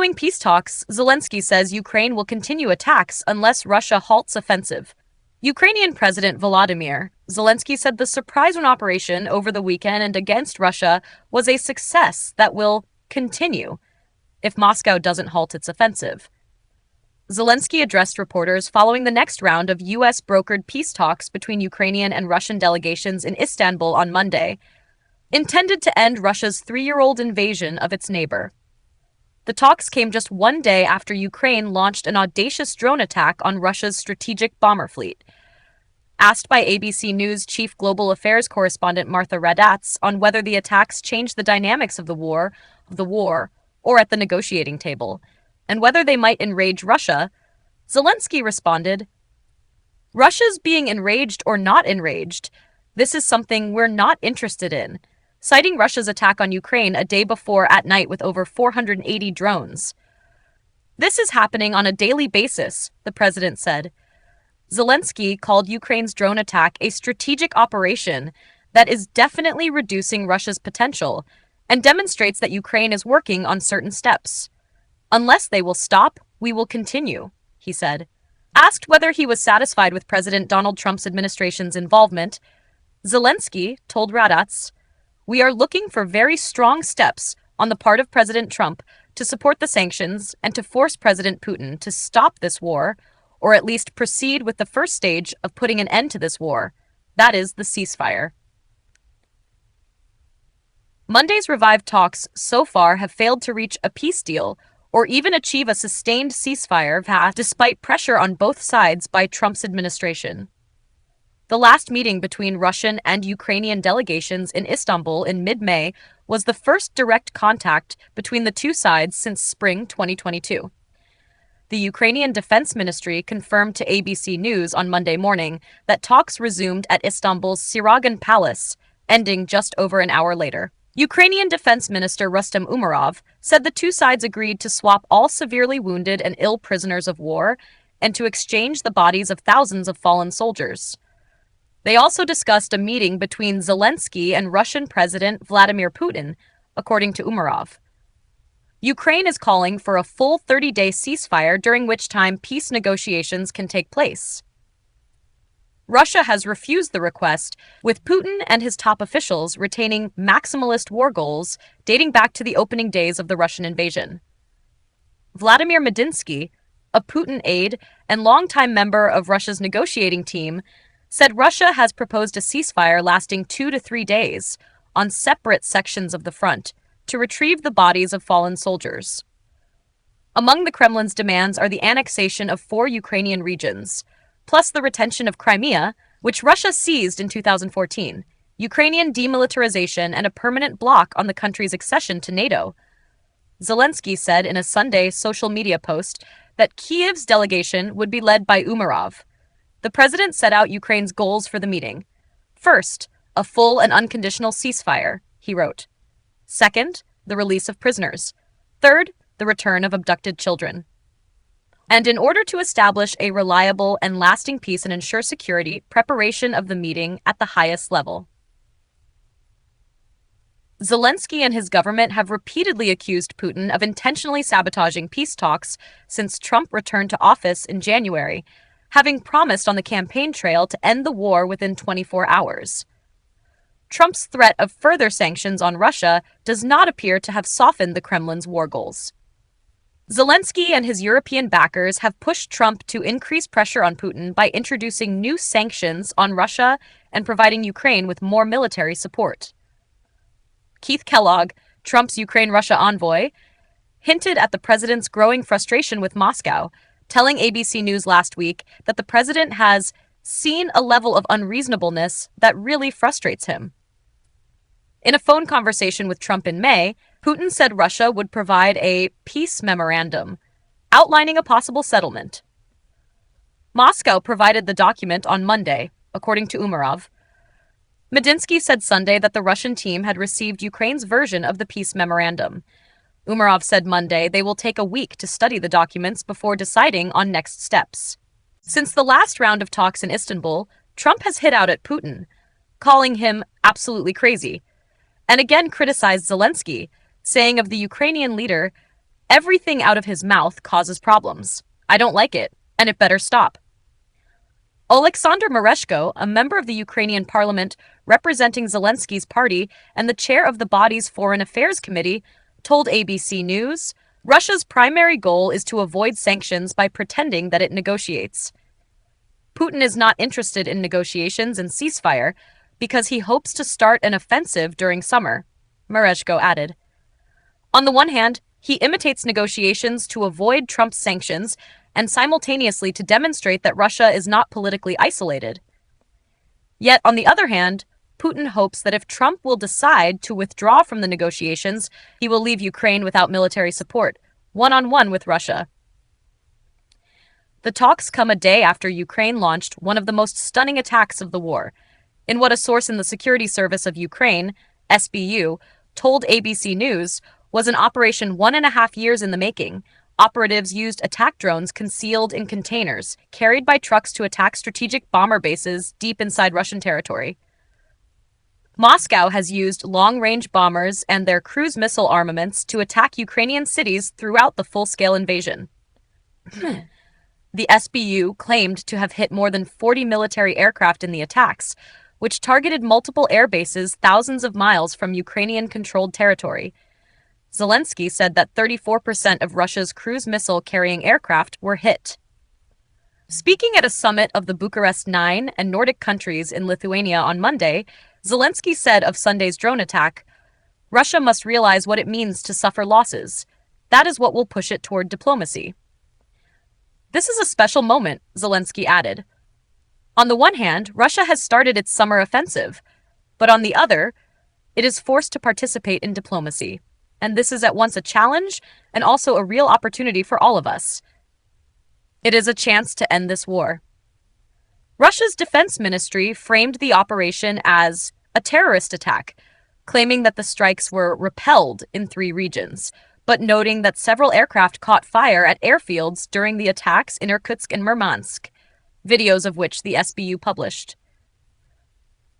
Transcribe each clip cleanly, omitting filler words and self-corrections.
Following peace talks, Zelenskyy says Ukraine will continue attacks unless Russia halts offensive. Ukrainian President Volodymyr Zelenskyy said the surprise operation over the weekend and against Russia was a success that will continue if Moscow doesn't halt its offensive. Zelenskyy addressed reporters following the next round of U.S.-brokered peace talks between Ukrainian and Russian delegations in Istanbul on Monday, intended to end Russia's 3-year-old invasion of its neighbor. The talks came just one day after Ukraine launched an audacious drone attack on Russia's strategic bomber fleet. Asked by ABC News chief global affairs correspondent Martha Raddatz on whether the attacks changed the dynamics of the war, or at the negotiating table, and whether they might enrage Russia, Zelenskyy responded, "Russia's being enraged or not enraged, this is something we're not interested in," citing Russia's attack on Ukraine a day before at night with over 480 drones. "This is happening on a daily basis," the president said. Zelenskyy called Ukraine's drone attack a strategic operation that is definitely reducing Russia's potential and demonstrates that Ukraine is working on certain steps. "Unless they will stop, we will continue," he said. Asked whether he was satisfied with President Donald Trump's administration's involvement, Zelenskyy told Raddatz, "We are looking for very strong steps on the part of President Trump to support the sanctions and to force President Putin to stop this war, or at least proceed with the first stage of putting an end to this war, that is, the ceasefire." Monday's revived talks so far have failed to reach a peace deal or even achieve a sustained ceasefire despite pressure on both sides by Trump's administration. The last meeting between Russian and Ukrainian delegations in Istanbul in mid-May was the first direct contact between the two sides since spring 2022. The Ukrainian Defense Ministry confirmed to ABC News on Monday morning that talks resumed at Istanbul's Siragan Palace, ending just over an hour later. Ukrainian Defense Minister Rustem Umerov said the two sides agreed to swap all severely wounded and ill prisoners of war and to exchange the bodies of thousands of fallen soldiers. They also discussed a meeting between Zelenskyy and Russian President Vladimir Putin, according to Umerov. Ukraine is calling for a full 30-day ceasefire during which time peace negotiations can take place. Russia has refused the request, with Putin and his top officials retaining maximalist war goals dating back to the opening days of the Russian invasion. Vladimir Medinsky, a Putin aide and longtime member of Russia's negotiating team, said Russia has proposed a ceasefire lasting 2 to 3 days on separate sections of the front to retrieve the bodies of fallen soldiers. Among the Kremlin's demands are the annexation of 4 Ukrainian regions, plus the retention of Crimea, which Russia seized in 2014, Ukrainian demilitarization, and a permanent block on the country's accession to NATO. Zelenskyy said in a Sunday social media post that Kyiv's delegation would be led by Umerov. The president set out Ukraine's goals for the meeting. First, a full and unconditional ceasefire, he wrote. Second, the release of prisoners. Third, the return of abducted children. And in order to establish a reliable and lasting peace and ensure security, preparation of the meeting at the highest level. Zelenskyy and his government have repeatedly accused Putin of intentionally sabotaging peace talks since Trump returned to office in January, having promised on the campaign trail to end the war within 24 hours. Trump's threat of further sanctions on Russia does not appear to have softened the Kremlin's war goals. Zelenskyy and his European backers have pushed Trump to increase pressure on Putin by introducing new sanctions on Russia and providing Ukraine with more military support. Keith Kellogg, Trump's Ukraine-Russia envoy, hinted at the president's growing frustration with Moscow, telling ABC News last week that the president has seen a level of unreasonableness that really frustrates him. In a phone conversation with Trump in May, Putin said Russia would provide a peace memorandum outlining a possible settlement. Moscow provided the document on Monday, according to Umerov. Medinsky said Sunday that the Russian team had received Ukraine's version of the peace memorandum. Umerov said Monday they will take a week to study the documents before deciding on next steps. Since the last round of talks in Istanbul, Trump has hit out at Putin, calling him absolutely crazy, and again criticized Zelenskyy, saying of the Ukrainian leader, Everything out of his mouth causes problems. I don't like it, and it better stop. Oleksandr Mereshko, a member of the Ukrainian parliament representing Zelensky's party and the chair of the body's Foreign Affairs Committee, told ABC News, Russia's primary goal is to avoid sanctions by pretending that it negotiates. Putin is not interested in negotiations and ceasefire because he hopes to start an offensive during summer, Mereshko added. On the one hand, he imitates negotiations to avoid Trump's sanctions and simultaneously to demonstrate that Russia is not politically isolated. Yet, on the other hand, Putin hopes that if Trump will decide to withdraw from the negotiations, he will leave Ukraine without military support, one-on-one with Russia. The talks come a day after Ukraine launched one of the most stunning attacks of the war, in what a source in the Security Service of Ukraine, SBU, told ABC News was an operation 1.5 years in the making. Operatives used attack drones concealed in containers, carried by trucks to attack strategic bomber bases deep inside Russian territory. Moscow has used long-range bombers and their cruise missile armaments to attack Ukrainian cities throughout the full-scale invasion. The SBU claimed to have hit more than 40 military aircraft in the attacks, which targeted multiple air bases thousands of miles from Ukrainian-controlled territory. Zelenskyy said that 34% of Russia's cruise missile-carrying aircraft were hit. Speaking at a summit of the Bucharest 9 and Nordic countries in Lithuania on Monday, Zelenskyy said of Sunday's drone attack, Russia must realize what it means to suffer losses. That is what will push it toward diplomacy. This is a special moment, Zelenskyy added. On the one hand, Russia has started its summer offensive, but on the other, it is forced to participate in diplomacy. And this is at once a challenge and also a real opportunity for all of us. It is a chance to end this war. Russia's defense ministry framed the operation as a terrorist attack, claiming that the strikes were repelled in 3 regions, but noting that several aircraft caught fire at airfields during the attacks in Irkutsk and Murmansk, videos of which the SBU published.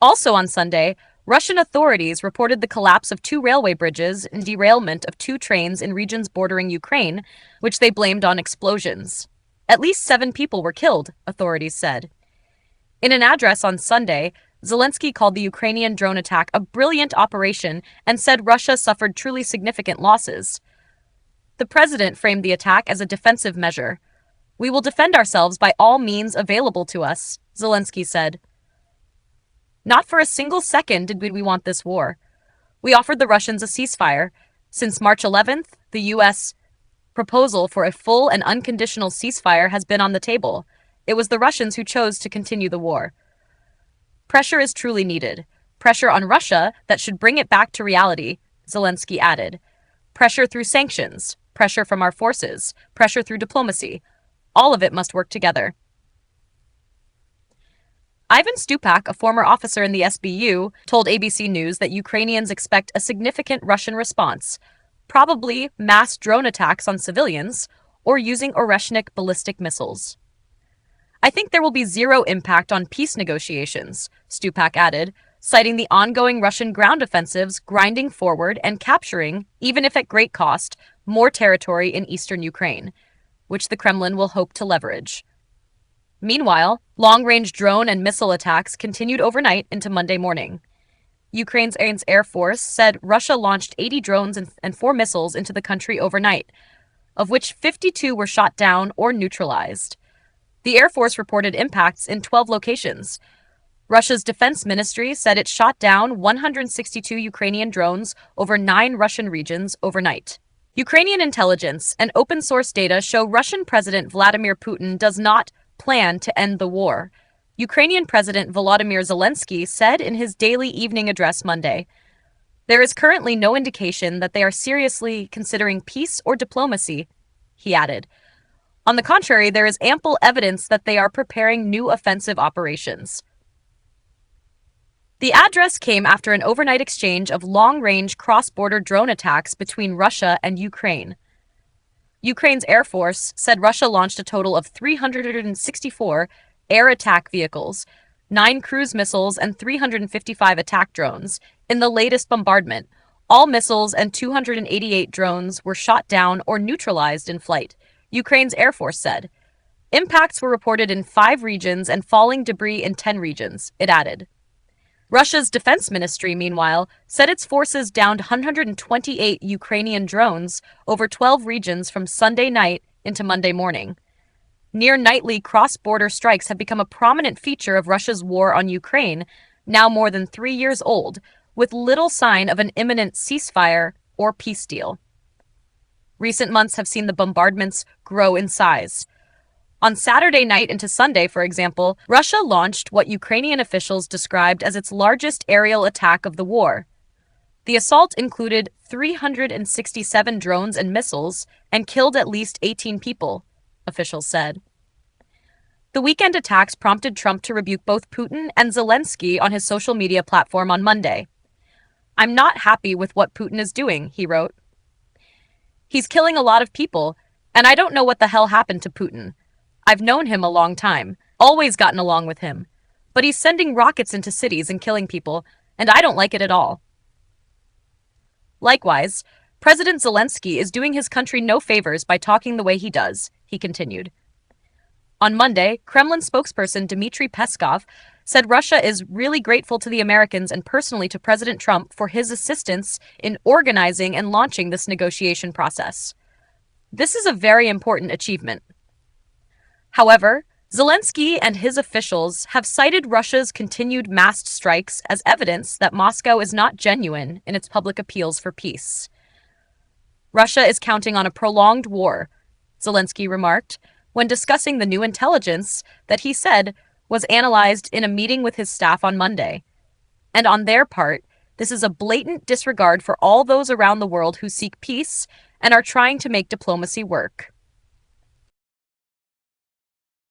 Also on Sunday, Russian authorities reported the collapse of 2 railway bridges and derailment of 2 trains in regions bordering Ukraine, which they blamed on explosions. At least 7 people were killed, authorities said. In an address on Sunday, Zelenskyy called the Ukrainian drone attack a brilliant operation and said Russia suffered truly significant losses. The president framed the attack as a defensive measure. We will defend ourselves by all means available to us, Zelenskyy said. Not for a single second did we want this war. We offered the Russians a ceasefire. Since March 11th, the U.S. proposal for a full and unconditional ceasefire has been on the table. It was the Russians who chose to continue the war. Pressure is truly needed. Pressure on Russia that should bring it back to reality, Zelenskyy added. Pressure through sanctions, pressure from our forces, pressure through diplomacy. All of it must work together. Ivan Stupak, a former officer in the SBU, told ABC News that Ukrainians expect a significant Russian response, probably mass drone attacks on civilians or using Oreshnik ballistic missiles. I think there will be zero impact on peace negotiations, Stupak added, citing the ongoing Russian ground offensives grinding forward and capturing, even if at great cost, more territory in eastern Ukraine, which the Kremlin will hope to leverage. Meanwhile, long-range drone and missile attacks continued overnight into Monday morning. Ukraine's Air Force said Russia launched 80 drones and 4 missiles into the country overnight, of which 52 were shot down or neutralized. The Air Force reported impacts in 12 locations. Russia's defense ministry said it shot down 162 Ukrainian drones over 9 Russian regions overnight. Ukrainian intelligence and open-source data show Russian President Vladimir Putin does not plan to end the war. Ukrainian President Volodymyr Zelenskyy said in his daily evening address Monday, "There is currently no indication that they are seriously considering peace or diplomacy," he added. On the contrary, there is ample evidence that they are preparing new offensive operations. The address came after an overnight exchange of long-range cross-border drone attacks between Russia and Ukraine. Ukraine's Air Force said Russia launched a total of 364 air attack vehicles, 9 cruise missiles, and 355 attack drones in the latest bombardment, All missiles and 288 drones were shot down or neutralized in flight, Ukraine's Air Force said. Impacts were reported in 5 regions and falling debris in 10 regions, it added. Russia's defense ministry, meanwhile, said its forces downed 128 Ukrainian drones over 12 regions from Sunday night into Monday morning. Near-nightly cross-border strikes have become a prominent feature of Russia's war on Ukraine, now more than 3 years old, with little sign of an imminent ceasefire or peace deal. Recent months have seen the bombardments grow in size. On Saturday night into Sunday, for example, Russia launched what Ukrainian officials described as its largest aerial attack of the war. The assault included 367 drones and missiles and killed at least 18 people, officials said. The weekend attacks prompted Trump to rebuke both Putin and Zelenskyy on his social media platform on Monday. "I'm not happy with what Putin is doing," he wrote. "He's killing a lot of people, and I don't know what the hell happened to Putin. I've known him a long time, always gotten along with him. But he's sending rockets into cities and killing people, and I don't like it at all." Likewise, President Zelenskyy is doing his country no favors by talking the way he does, he continued. On Monday, Kremlin spokesperson Dmitry Peskov said Russia is really grateful to the Americans and personally to President Trump for his assistance in organizing and launching this negotiation process. This is a very important achievement. However, Zelenskyy and his officials have cited Russia's continued massed strikes as evidence that Moscow is not genuine in its public appeals for peace. Russia is counting on a prolonged war, Zelenskyy remarked, when discussing the new intelligence that he said was analyzed in a meeting with his staff on Monday. And on their part, this is a blatant disregard for all those around the world who seek peace and are trying to make diplomacy work.